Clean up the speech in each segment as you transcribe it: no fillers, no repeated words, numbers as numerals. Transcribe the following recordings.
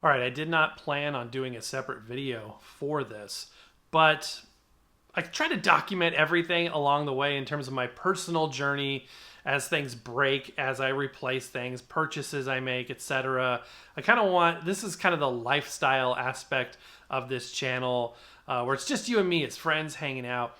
All right, I did not plan on doing a separate video for this, but I try to document everything along the way in terms of my personal journey as things break, as I replace things, purchases I make, etc. I kind of want, this is kind of the lifestyle aspect of this channel where it's just you and me, it's friends hanging out.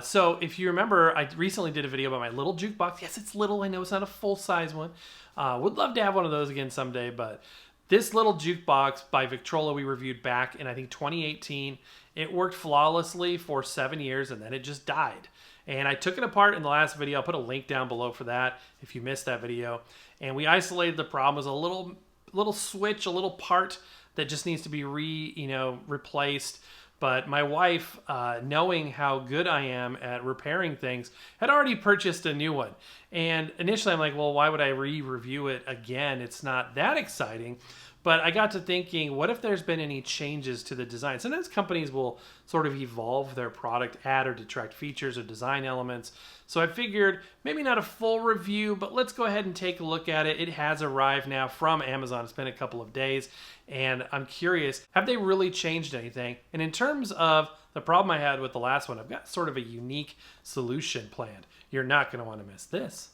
So if you remember, I recently did a video about my little jukebox. Yes, it's little. I know it's not a full-size one. Would love to have one of those again someday, but this little jukebox by Victrola we reviewed back in, I think, 2018. It worked flawlessly for 7 years, and then it just died. And I took it apart in the last video. I'll put a link down below for that if you missed that video. And we isolated the problem. It was a little switch, a little part that just needs to be replaced. But my wife, knowing how good I am at repairing things, had already purchased a new one. And initially I'm like, well, why would I re-review it again? It's not that exciting. But I got to thinking, what if there's been any changes to the design? Sometimes companies will sort of evolve their product, add or detract features or design elements. So I figured maybe not a full review, but let's go ahead and take a look at it. It has arrived now from Amazon. It's been a couple of days, and I'm curious, have they really changed anything? And in terms of the problem I had with the last one, I've got sort of a unique solution planned. You're not going to want to miss this.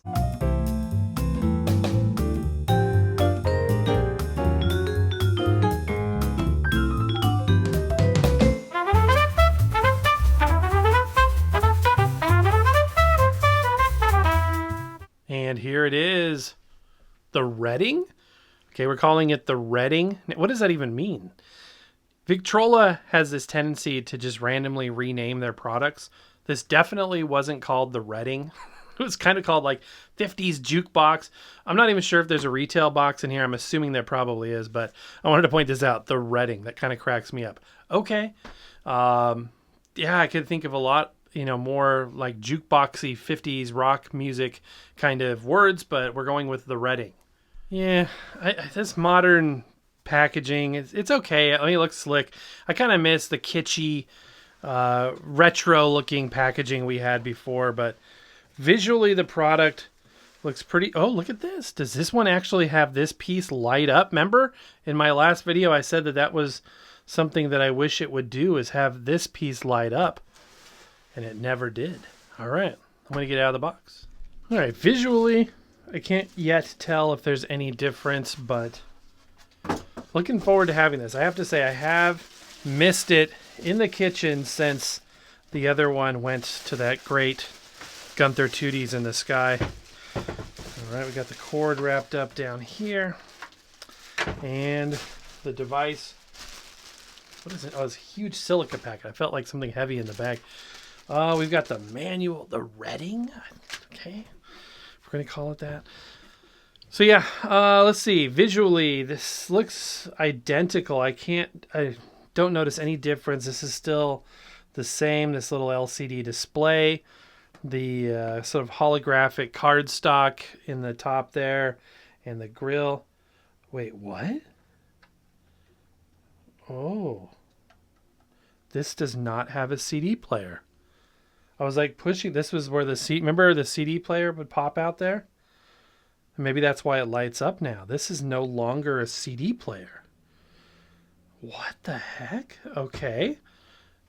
And here it is, the Redding. Okay, we're calling it the Redding. What does that even mean? Victrola has this tendency to just randomly rename their products. This definitely wasn't called the Redding. It was kind of called like 50s Jukebox. I'm not even sure if there's a retail box in here. I'm assuming there probably is, but I wanted to point this out, the Redding. That kind of cracks me up. Okay. Yeah, I could think of a lot, more like jukeboxy 50s rock music kind of words, but we're going with the Redding. Yeah, this modern packaging, it's okay. I mean, it looks slick. I kind of miss the kitschy, retro-looking packaging we had before, but visually the product looks pretty... Oh, look at this. Does this one actually have this piece light up? Remember, in my last video, I said that was something that I wish it would do, is have this piece light up. And it never did. All right, I'm going to get out of the box. All right, visually, I can't yet tell if there's any difference, but looking forward to having this. I have to say, I have missed it in the kitchen since the other one went to that great Gunther Tooties in the sky. All right, we got the cord wrapped up down here. And the device. What is it? Oh, it's a huge silica packet. I felt like something heavy in the bag. We've got the manual, the Redding. Okay, we're going to call it that. So yeah, let's see. Visually, this looks identical. I don't notice any difference. This is still the same. This little LCD display, the sort of holographic cardstock in the top there, and the grill. Wait, what? Oh, this does not have a CD player. I was like pushing, this was where remember the CD player would pop out there? Maybe that's why it lights up now. This is no longer a CD player. What the heck? Okay.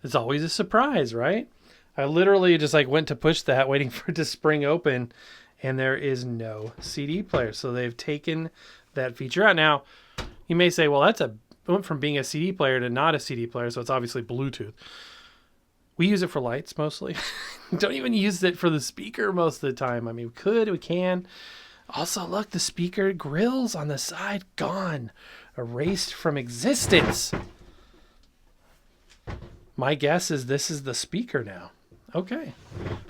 It's always a surprise, right? I literally just went to push that, waiting for it to spring open, and there is no CD player. So they've taken that feature out. Now, you may say, well, it went from being a CD player to not a CD player, so it's obviously Bluetooth. We use it for lights mostly. Don't even use it for the speaker most of the time. I mean, we can. Also, look, the speaker grills on the side, gone. Erased from existence. My guess is this is the speaker now. Okay.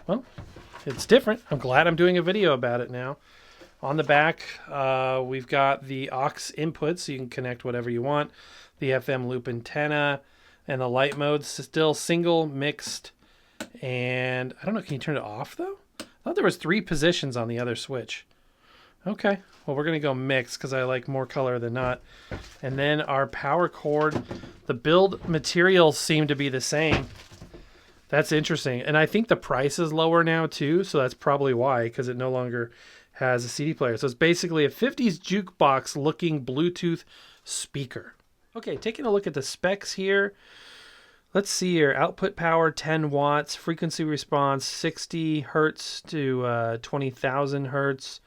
Well, it's different. I'm glad I'm doing a video about it now. On the back, we've got the aux input, so you can connect whatever you want. The FM loop antenna. And the light mode's still single, mixed, and I don't know, can you turn it off though? I thought there was 3 positions on the other switch. Okay, well, we're going to go mixed because I like more color than not. And then our power cord, the build materials seem to be the same. That's interesting. And I think the price is lower now too, so that's probably why, because it no longer has a CD player. So it's basically a 50s jukebox looking Bluetooth speaker. Okay, taking a look at the specs here. Let's see here. Output power 10 watts, frequency response 60 hertz to 20,000 hertz.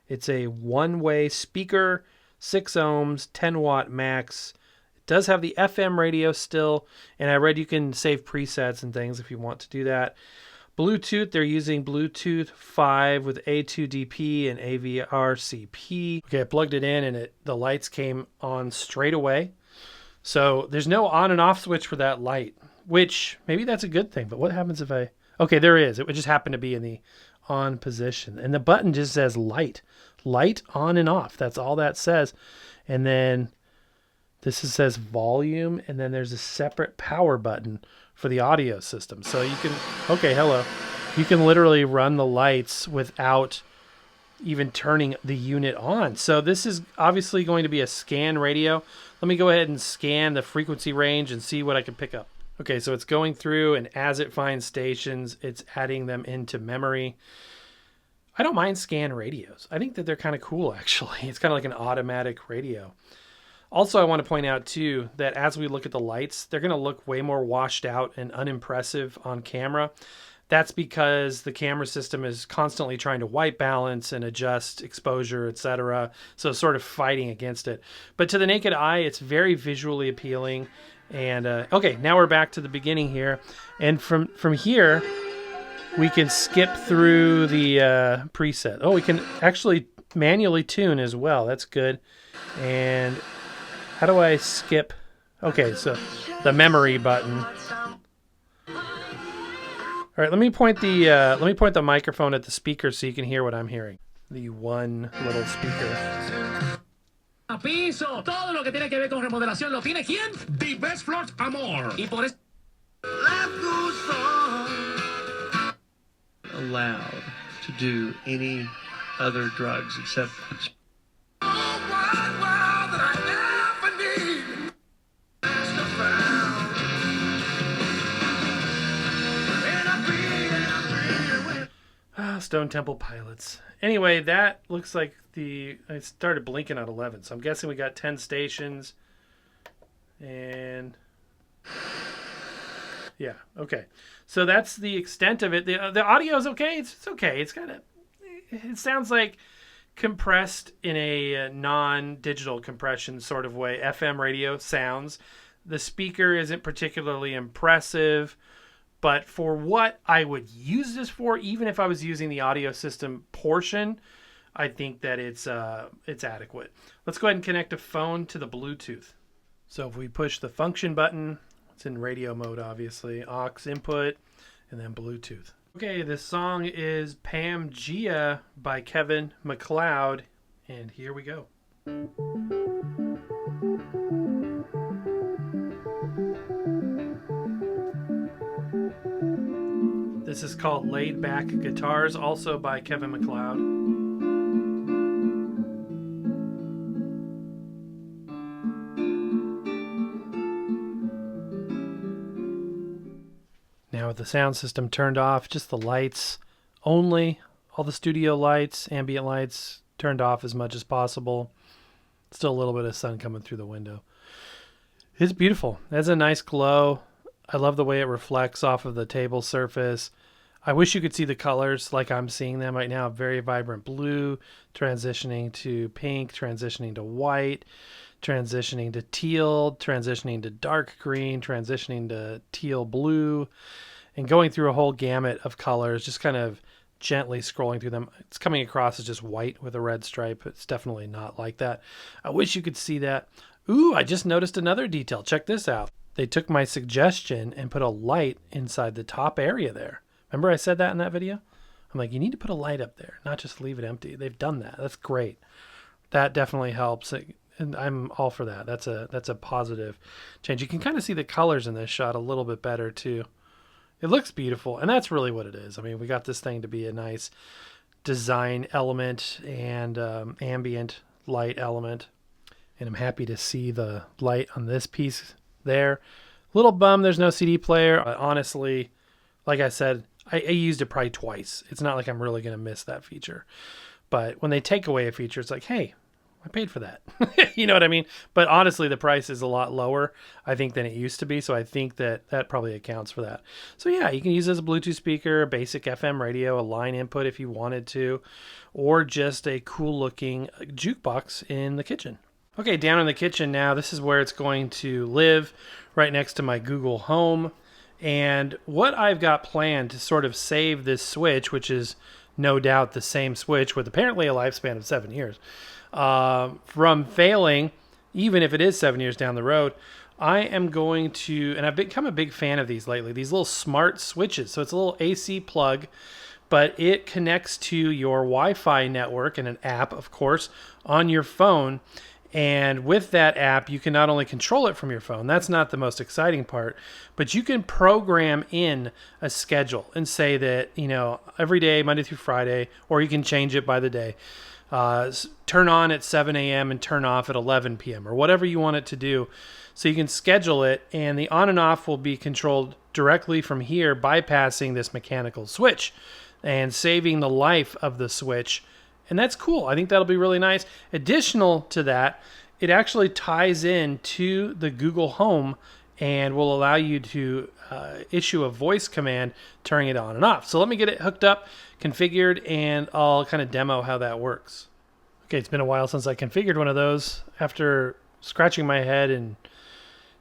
It's a one-way speaker, 6 ohms, 10 watt max. It does have the FM radio still, and I read you can save presets and things if you want to do that. Bluetooth, they're using Bluetooth 5 with A2DP and AVRCP. Okay, I plugged it in and the lights came on straight away. So there's no on and off switch for that light, which maybe that's a good thing. But what happens if I... Okay, there is. It would just happen to be in the on position. And the button just says light. Light on and off. That's all that says. And then says volume. And then there's a separate power button for the audio system. So you can... Okay, hello. You can literally run the lights without even turning the unit on. So this is obviously going to be a scan radio. Let me go ahead and scan the frequency range and see what I can pick up. Okay, so it's going through, and as it finds stations, it's adding them into memory. I don't mind scan radios. I think that they're kind of cool, actually. It's kind of like an automatic radio. Also, I want to point out, too, that as we look at the lights, they're going to look way more washed out and unimpressive on camera. That's because the camera system is constantly trying to white balance and adjust exposure, etc. So sort of fighting against it. But to the naked eye, it's very visually appealing. And okay, now we're back to the beginning here. And from here, we can skip through the preset. Oh, we can actually manually tune as well. That's good. And how do I skip? Okay, so the memory button. All right, let me point the microphone at the speaker so you can hear what I'm hearing. The one little speaker. Piso, todo lo que tiene que ver con remodelación lo tiene ¿quién? The Best Floors Amor. Y por eso allowed to do any other drugs except Stone Temple Pilots. Anyway, that looks like it started blinking at 11, so I'm guessing we got 10 stations. And yeah, okay. So that's the extent of it. The audio is okay. It's okay. It sounds like compressed in a non-digital compression sort of way. FM radio sounds. The speaker isn't particularly impressive. But for what I would use this for, even if I was using the audio system portion, I think that it's adequate. Let's go ahead and connect a phone to the Bluetooth. So if we push the function button, it's in radio mode, obviously. Aux input, and then Bluetooth. Okay, this song is Pamgia by Kevin MacLeod, and here we go. This is called Laid Back Guitars, also by Kevin MacLeod. Now with the sound system turned off, just the lights only, all the studio lights, ambient lights turned off as much as possible. Still a little bit of sun coming through the window. It's beautiful. It has a nice glow. I love the way it reflects off of the table surface. I wish you could see the colors like I'm seeing them right now. Very vibrant blue, transitioning to pink, transitioning to white, transitioning to teal, transitioning to dark green, transitioning to teal blue, and going through a whole gamut of colors, just kind of gently scrolling through them. It's coming across as just white with a red stripe. It's definitely not like that. I wish you could see that. Ooh, I just noticed another detail. Check this out. They took my suggestion and put a light inside the top area there. Remember I said that in that video? I'm like, you need to put a light up there, not just leave it empty. They've done that. That's great. That definitely helps. And I'm all for that. That's a positive change. You can kind of see the colors in this shot a little bit better too. It looks beautiful, and that's really what it is. I mean, we got this thing to be a nice design element and ambient light element. And I'm happy to see the light on this piece there. Little bum there's no CD player. Honestly, like I said, I used it probably twice. It's not like I'm really going to miss that feature. But when they take away a feature, it's like, hey, I paid for that. You know what I mean? But honestly, the price is a lot lower, I think, than it used to be. So I think that that probably accounts for that. So yeah, you can use it as a Bluetooth speaker, a basic FM radio, a line input if you wanted to, or just a cool looking jukebox in the kitchen. Okay, down in the kitchen now, this is where it's going to live, right next to my Google Home. And what I've got planned to sort of save this switch, which is no doubt the same switch with apparently a lifespan of 7 years, from failing, even if it is 7 years down the road, I am going to, and I've become a big fan of these lately, these little smart switches. So it's a little AC plug, but it connects to your Wi-Fi network and an app, of course, on your phone. And with that app, you can not only control it from your phone, that's not the most exciting part, but you can program in a schedule and say that, you know, every day, Monday through Friday, or you can change it by the day. Turn on at 7 a.m. and turn off at 11 p.m. or whatever you want it to do. So you can schedule it, and the on and off will be controlled directly from here, bypassing this mechanical switch and saving the life of the switch. And that's cool. I think that'll be really nice. Additional to that, it actually ties in to the Google Home and will allow you to issue a voice command, turning it on and off. So let me get it hooked up, configured, and I'll kind of demo how that works. Okay, it's been a while since I configured one of those. After scratching my head and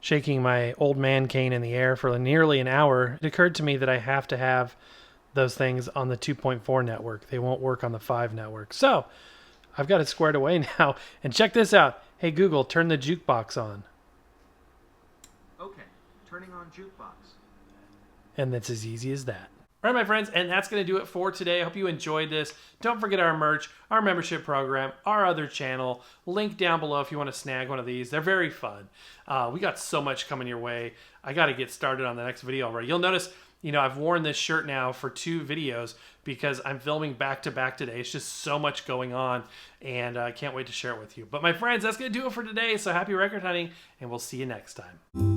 shaking my old man cane in the air for nearly an hour, it occurred to me that I have to have those things on the 2.4 network. They won't work on the 5 network. So I've got it squared away now. And check this out. Hey, Google, turn the jukebox on. Okay, turning on jukebox. And that's as easy as that. All right, my friends, and that's going to do it for today. I hope you enjoyed this. Don't forget our merch, our membership program, our other channel. Link down below if you want to snag one of these. They're very fun. We got so much coming your way. I got to get started on the next video already. You'll notice, you know, I've worn this shirt now for 2 videos because I'm filming back-to-back today. It's just so much going on, and I can't wait to share it with you. But my friends, that's going to do it for today. So happy record hunting, and we'll see you next time.